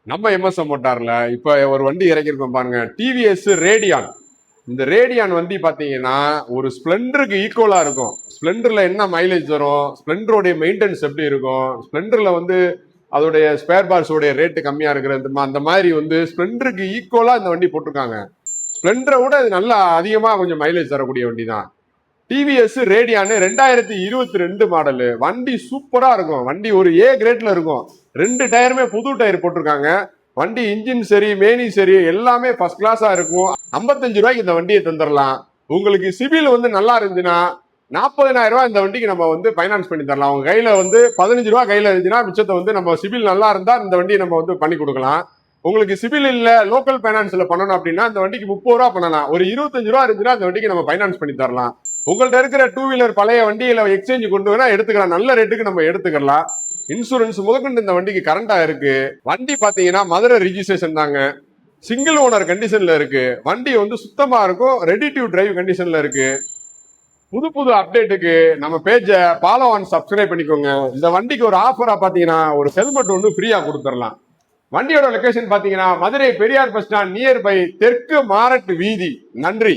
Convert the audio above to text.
நம்ம எம்எஸ்எம் மோட்டார்ல இப்ப ஒரு வண்டி இறக்கிருக்கோம் பாருங்க, டிவிஎஸ் ரேடியான். இந்த ரேடியான் வண்டி பாத்தீங்கன்னா ஒரு ஸ்பிளெண்டருக்கு ஈக்குவலா இருக்கும். ஸ்பிளெண்டர்ல என்ன மைலேஜ் வரும், ஸ்பிளெண்டருடைய மெயின்டெனன்ஸ் எப்படி இருக்கும், ஸ்பிளெண்டர்ல வந்து அதோடைய ஸ்பேர் பார்ட்ஸோடைய ரேட்டு கம்மியா இருக்கிறது, அந்த மாதிரி வந்து ஸ்பிளெண்டருக்கு ஈக்குவலா இந்த வண்டி போட்டிருக்காங்க. ஸ்பிளெண்டரை விட இது நல்லா அதிகமா கொஞ்சம் மைலேஜ் தரக்கூடிய வண்டி தான் டிவிஎஸ் ரேடியான். 2022 மாடலு வண்டி சூப்பரா இருக்கும். வண்டி ஒரு ஏ கிரேட்ல இருக்கும். 2 டயருமே புது டயர் போட்டிருக்காங்க. வண்டி இன்ஜின் சரி, மேனி சரி, எல்லாமே ஃபர்ஸ்ட் கிளாஸா இருக்கும். 55 ரூபாய்க்கு இந்த வண்டியை தந்துடலாம். உங்களுக்கு சிபில் வந்து நல்லா இருந்துச்சுன்னா 40,000 ரூபாய் இந்த வண்டிக்கு நம்ம வந்து பைனான்ஸ் பண்ணி தரலாம். உங்க கையில வந்து 15 ரூபாய் கையில இருந்துச்சுன்னா மிச்சத்தை வந்து நம்ம சிபில் நல்லா இருந்தா இந்த வண்டியை நம்ம வந்து பண்ணி கொடுக்கலாம். உங்களுக்கு சிபில் இல்ல, லோக்கல் பைனான்ஸ்ல பண்ணணும் அப்படின்னா இந்த வண்டிக்கு 30 ரூபா பண்ணலாம். ஒரு 25 ரூபா இருந்துச்சுன்னா இந்த வண்டிக்கு நம்ம பைனான்ஸ் பண்ணி தரலாம். உங்கள்ட்ட இருக்கிற 2 வீலர் பழைய வண்டியில எக்ஸ்சேஞ்ச் கொண்டு வேணா எடுத்துக்கலாம். நல்ல ரேட்டுக்கு நம்ம எடுத்துக்கலாம். இன்சூரன்ஸ் முதற்கொண்டு இந்த வண்டிக்கு கரண்டா இருக்கு. வண்டி பாத்தீங்கன்னா மதுரை ரிஜிஸ்ட்ரேஷன் தாங்க. சிங்கிள் ஓனர் கண்டிஷன்ல இருக்கு. வண்டி வந்து சுத்தமா இருக்கும். ரெடி டு டிரைவ் கண்டிஷன்ல இருக்கு. புது புது அப்டேட்டுக்கு நம்ம பேஜை ஃபாலோ ஆன் சப்ஸ்கிரைப் பண்ணிக்கோங்க. இந்த வண்டிக்கு ஒரு ஆஃபரா பாத்தீங்கன்னா ஒரு ஹெல்மெட் ஒன்று ஃப்ரீயா கொடுத்துடலாம். வண்டியோட லொகேஷன் பாத்தீங்கன்னா Madurai Periyar bus stand nearby தெற்கு மாரட் வீதி. நன்றி.